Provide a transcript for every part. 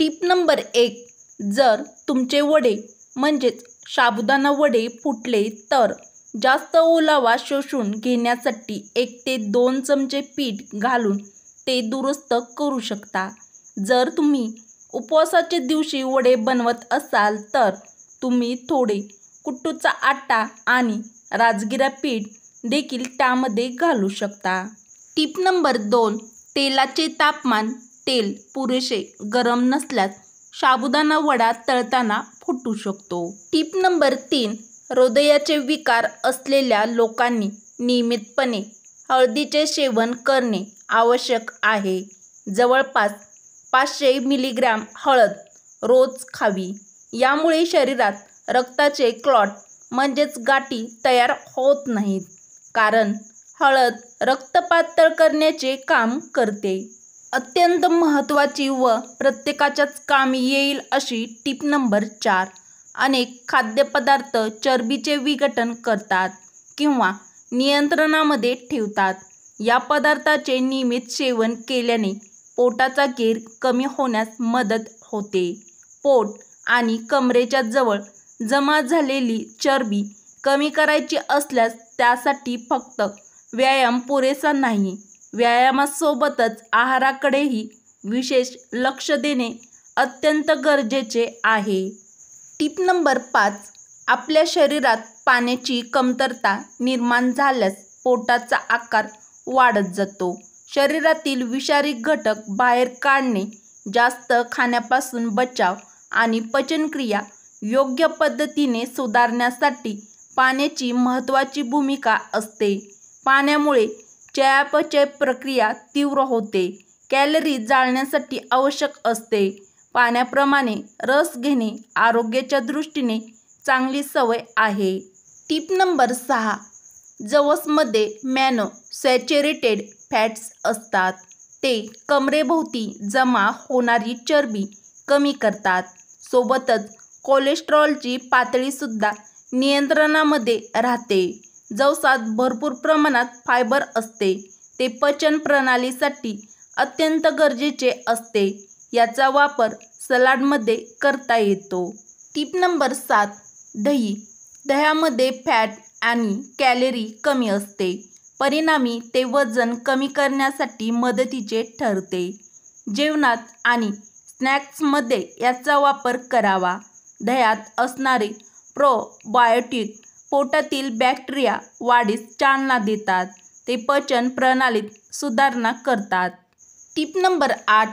Tip number 1, जर तुमचे वडे म्हणजेच साबुदाणा वडे फुटले तर जास्त ओलावा शोषून घेण्यासाठी 1 ते 2 चमचे पीठ घालून ते दुरुस्त करू शकता. जर तुम्ही उपवासाच्या दिवशी वडे बनवत असाल तर तुम्ही थोडे कुट्टूचा आटा आणि राजगिरा पीठ देखील त्यामध्ये घालू शकता. टिप नंबर 2, तेलाचे तापमान. तेल पुरेसे गरम नसल्यास साबुदाणा वडा तळताना फुटू शकतो. टिप नंबर 3, हृदयाचे विकार असलेल्या लोकांनी नियमितपणे हळदीचे सेवन करणे आवश्यक आहे. जवळपास 500 मिलीग्रॅम हळद रोज खावी. यामुळे शरीरात रक्ताचे क्लॉट म्हणजेच गाठी तयार होत नाहीत, कारण हळद रक्त पातळ करण्याचे काम करते. अत्यंत महत्त्वाची व प्रत्येकाच्याच कामी येईल अशी टिप नंबर 4, अनेक खाद्यपदार्थ चरबीचे विघटन करतात किंवा नियंत्रणामध्ये ठेवतात. या पदार्थाचे नियमित सेवन केल्याने पोटाचा घेर कमी होण्यास मदत होते. पोट आणि कमरेच्या जवळ जमा झालेली चरबी कमी करायची असल्यास त्यासाठी फक्त व्यायाम पुरेसा नाही, व्यायामासोबतच आहाराकडेही विशेष लक्ष देणे अत्यंत गरजेचे आहे. टिप नंबर 5, आपल्या शरीरात पाण्याची कमतरता निर्माण झाल्यास पोटाचा आकार वाढत जातो. शरीरातील विषारी घटक बाहेर काढणे, जास्त खाण्यापासून बचाव आणि पचनक्रिया योग्य पद्धतीने सुधारण्यासाठी पाण्याची महत्त्वाची भूमिका असते. पाण्यामुळे चयापचय प्रक्रिया तीव्र होते, कॅलरी जाळण्यासाठी आवश्यक असते. पाण्याप्रमाणे रस घेणे आरोग्याच्या दृष्टीने चांगली सवय आहे. टिप नंबर 6, जवसमध्ये मोनो सॅच्युरेटेड फॅट्स असतात. ते कमरेभोवती जमा होणारी चरबी कमी करतात. सोबतच कोलेस्टेरॉलची पातळीसुद्धा नियंत्रणामध्ये राहते. जवसात भरपूर प्रमाणात फायबर असते. ते पचन प्रणालीसाठी अत्यंत गरजेचे असते. याचा वापर सलाडमध्ये करता येतो. टिप नंबर 7, दही. दह्यामध्ये फॅट आणि कॅलरी कमी असते. परिणामी ते वजन कमी करण्यासाठी मदतीचे ठरते. जेवणात आणि स्नॅक्समध्ये याचा वापर करावा. दह्यात असणारे प्रोबायोटिक पोटातील बॅक्टेरिया वाढीस चालना देतात. ते पचन प्रणालीत सुधारणा करतात. टिप नंबर 8,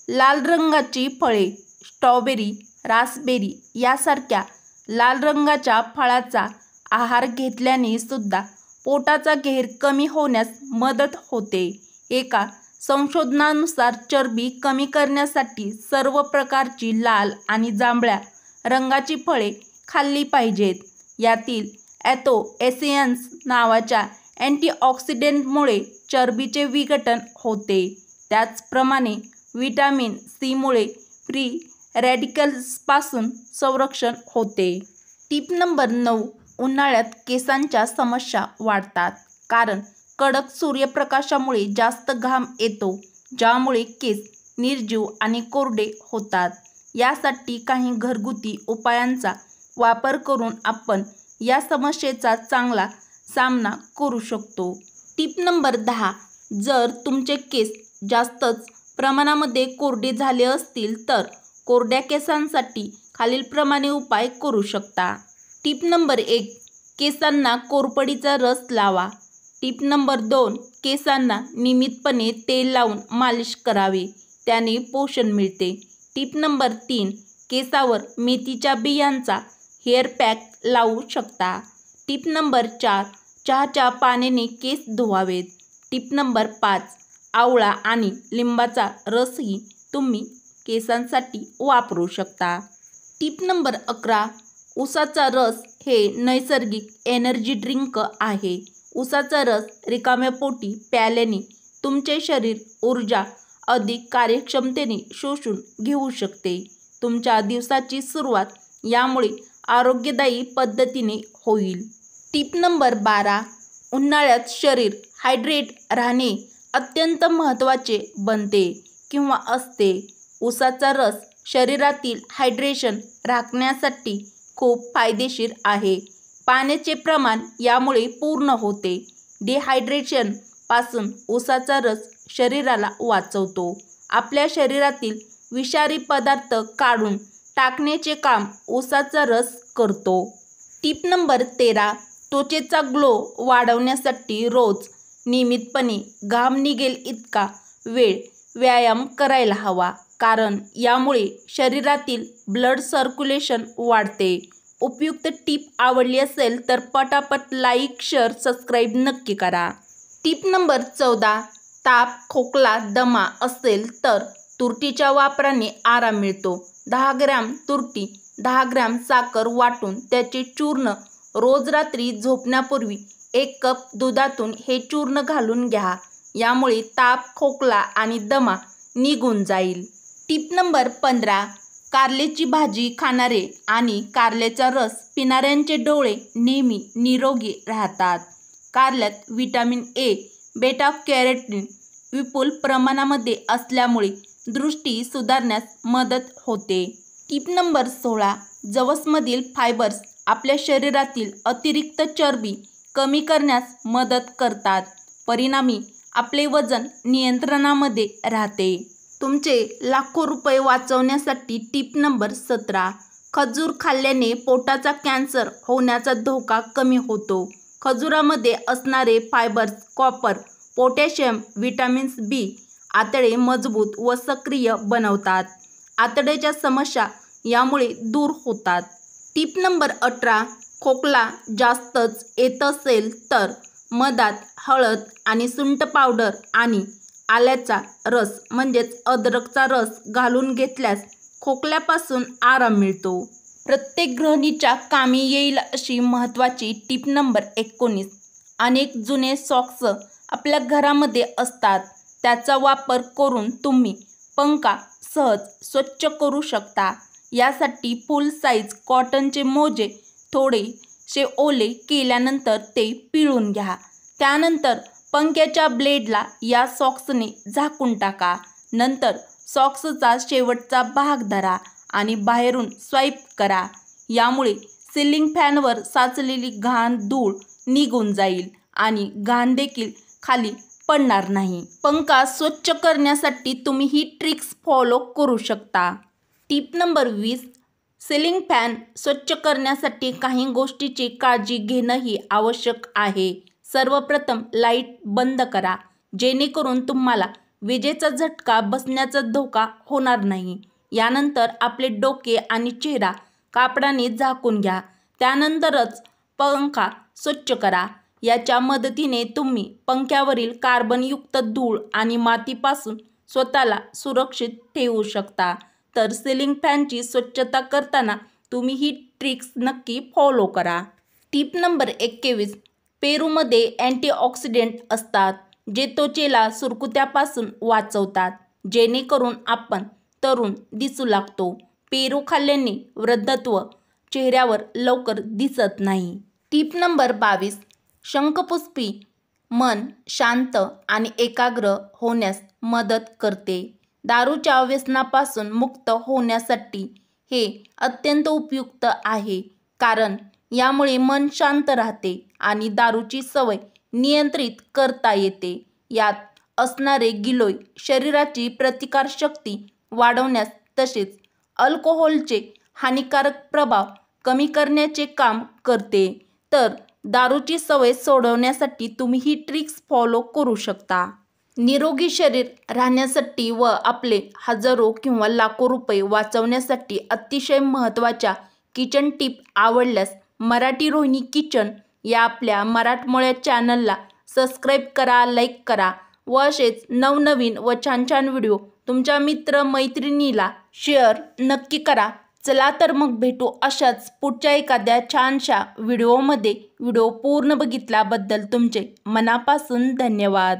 लाल रंगाची फळे. स्ट्रॉबेरी, रास्पबेरी यासारख्या लाल रंगाच्या फळाचा आहार घेतल्याने सुद्धा पोटाचा घेर कमी होण्यास मदत होते. एका संशोधनानुसार चरबी कमी करण्यासाठी सर्व प्रकारची लाल आणि जांभळ्या रंगाची फळे खाल्ली पाहिजेत. यातील अँथोसायन्स नावाच्या अँटीऑक्सिडंटमुळे चरबीचे विघटन होते. त्याचप्रमाणे व्हिटॅमिन सीमुळे फ्री रॅडिकल्सपासून संरक्षण होते. टिप नंबर 9, उन्हाळ्यात केसांच्या समस्या वाढतात, कारण कडक सूर्यप्रकाशामुळे जास्त घाम येतो, ज्यामुळे केस निर्जीव आणि कोरडे होतात. यासाठी काही घरगुती उपायांचा वापर करून आपण या समस्येचा चांगला सामना करू शकतो. टिप नंबर 10, जर तुमचे केस जास्तच प्रमाणामध्ये कोरडे झाले असतील तर कोरड्या केसांसाठी खालीलप्रमाणे उपाय करू शकता. टिप नंबर 1, केसांना कोरफडीचा रस लावा. टिप नंबर 2, केसांना नियमितपणे तेल लावून मालिश करावे, त्याने पोषण मिळते. टिप नंबर 3, केसावर मेथीच्या बियांचा हेअर पॅक लावू शकता. टिप नंबर 4, चहाच्या पाण्याने केस धुवावेत. टिप नंबर 5, आवळा आणि लिंबाचा रसही तुम्ही केसांसाठी वापरू शकता. टिप नंबर 11, उसाचा रस हे नैसर्गिक एनर्जी ड्रिंक आहे. उसाचा रस रिकाम्या पोटी प्यायल्याने तुमचे शरीर ऊर्जा अधिक कार्यक्षमतेने शोषून घेऊ शकते. तुमच्या दिवसाची सुरुवात यामुळे आरोग्यदायी पद्धतीने होईल. टिप नंबर 12, उन्हाळ्यात शरीर हायड्रेट राहणे अत्यंत महत्त्वाचे बनते किंवा असते. उसाचा रस शरीरातील हायड्रेशन राखण्यासाठी खूप फायदेशीर आहे. पाण्याचे प्रमाण यामुळे पूर्ण होते. डिहायड्रेशन पासून ऊसाचा रस शरीराला वाचवतो. आपल्या शरीरातील विषारी पदार्थ काढून टाकण्याचे काम ऊसाचा रस करतो. Tip number 13. त्वचेचा ग्लो वाढवण्यासाठी रोज नियमितपणे घाम निघेल इतका वेळ व्यायाम करायला हवा, कारण यामुळे शरीरातील ब्लड सर्क्युलेशन वाढते. उपयुक्त टिप आवडली असेल तर पटापट लाईक, शेअर, सबस्क्राईब नक्की करा. Tip number 14. ताप, खोकला, दमा असेल तर तुरटीच्या वापराने आराम मिळतो. 10 ग्रॅम तुरटी 10 ग्रॅम साखर वाटून त्याचे चूर्ण रोज रात्री झोपण्यापूर्वी 1 कप दुधातून हे चूर्ण घालून घ्या. यामुळे ताप, खोकला आणि दमा निघून जाईल. Tip number 15. कारल्याची भाजी खाणारे आणि कारल्याचा रस पिणाऱ्यांचे डोळे नेहमी निरोगी राहतात. कारल्यात व्हिटॅमिन ए, बेटा कॅरोटीन विपुल प्रमाणामध्ये असल्यामुळे दृष्टी सुधारण्यास मदत होते. Tip number 16. जवसमधील फायबर्स आपल्या शरीरातील अतिरिक्त चरबी कमी करण्यास मदत करतात. परिणामी आपले वजन नियंत्रणामध्ये राहते. तुमचे लाखो रुपये वाचवण्यासाठी टिप नंबर 17. खजूर खाल्ल्याने पोटाचा कॅन्सर होण्याचा धोका कमी होतो. खजुरामध्ये असणारे फायबर्स कॉपर, पोटॅशियम, व्हिटॅमिन्स बी आतडे मजबूत व सक्रिय बनवतात. आतड्याच्या समस्या यामुळे दूर होतात. Tip number 18. खोकला जास्तच येत असेल तर मधात हळद आणि सुंठ पावडर आणि आल्याचा रस म्हणजेच अद्रकचा रस घालून घेतल्यास खोकल्यापासून आराम मिळतो. प्रत्येक गृहिणीच्या कामी येईल अशी महत्त्वाची टिप नंबर 19. अनेक जुने सॉक्स आपल्या घरामध्ये असतात. त्याचा वापर करून तुम्ही पंखा सहज स्वच्छ करू शकता. यासाठी फुल साईज कॉटनचे मोजे थोडेसे ओले केल्यानंतर ते पिळून घ्या. त्यानंतर पंख्याच्या ब्लेडला या सॉक्सने झाकून टाका. नंतर सॉक्सचा शेवटचा भाग धरा आणि बाहेरून स्वाईप करा. यामुळे सिलिंग फॅनवर साचलेली घाण धूळ निघून जाईल आणि घाण देखील खाली पडणार नाही. पंखा स्वच्छ करण्यासाठी तुम्ही ही ट्रिक्स फॉलो करू शकता. Tip number 20. सिलिंग फॅन स्वच्छ करण्यासाठी काही गोष्टीची काळजी घेणंही आवश्यक आहे. सर्वप्रथम लाईट बंद करा, जेणेकरून तुम्हाला विजेचा झटका बसण्याचा धोका होणार नाही. यानंतर आपले डोके आणि चेहरा कापडाने झाकून घ्या. त्यानंतरच पंखा स्वच्छ करा. याच्या मदतीने तुम्ही पंख्यावरील कार्बनयुक्त धूळ आणि मातीपासून स्वतःला सुरक्षित ठेवू शकता. तर सिलिंग फॅनची स्वच्छता करताना तुम्ही ही ट्रिक्स नक्की फॉलो करा. Tip number 21. पेरूमध्ये अँटीऑक्सिडंट असतात, जे त्वचेला सुरकुत्यापासून वाचवतात, जेणेकरून आपण तरुण दिसू लागतो. पेरू खाल्ल्याने वृद्धत्व चेहऱ्यावर लवकर दिसत नाही. Tip number 22. शंखपुष्पी मन शांत आणि एकाग्र होण्यास मदत करते. दारूच्या व्यसनापासून मुक्त होण्यासाठी हे अत्यंत उपयुक्त आहे, कारण यामुळे मन शांत राहते आणि दारूची सवय नियंत्रित करता येते. यात असणारे गिलोय शरीराची प्रतिकारशक्ती वाढवण्यास तसेच अल्कोहोलचे हानिकारक प्रभाव कमी करण्याचे काम करते. तर दारूची सवय सोडवण्यासाठी तुम्ही ही ट्रिक्स फॉलो करू शकता. निरोगी शरीर राहण्यासाठी व आपले हजारो किंवा लाखो रुपये वाचवण्यासाठी अतिशय महत्त्वाच्या किचन टिप आवडल्यास मराठी रोहिणी किचन या आपल्या मराठमोळ्या चॅनलला सबस्क्राईब करा, लाईक करा व असेच नवनवीन व छान छान व्हिडिओ तुमच्या मित्रमैत्रिणीला शेअर नक्की करा. चला तर मग भेटू अशाच पुढच्या एखाद्या छानशा व्हिडिओमध्ये. व्हिडिओ पूर्ण बघितल्याबद्दल तुमचे मनापासून धन्यवाद.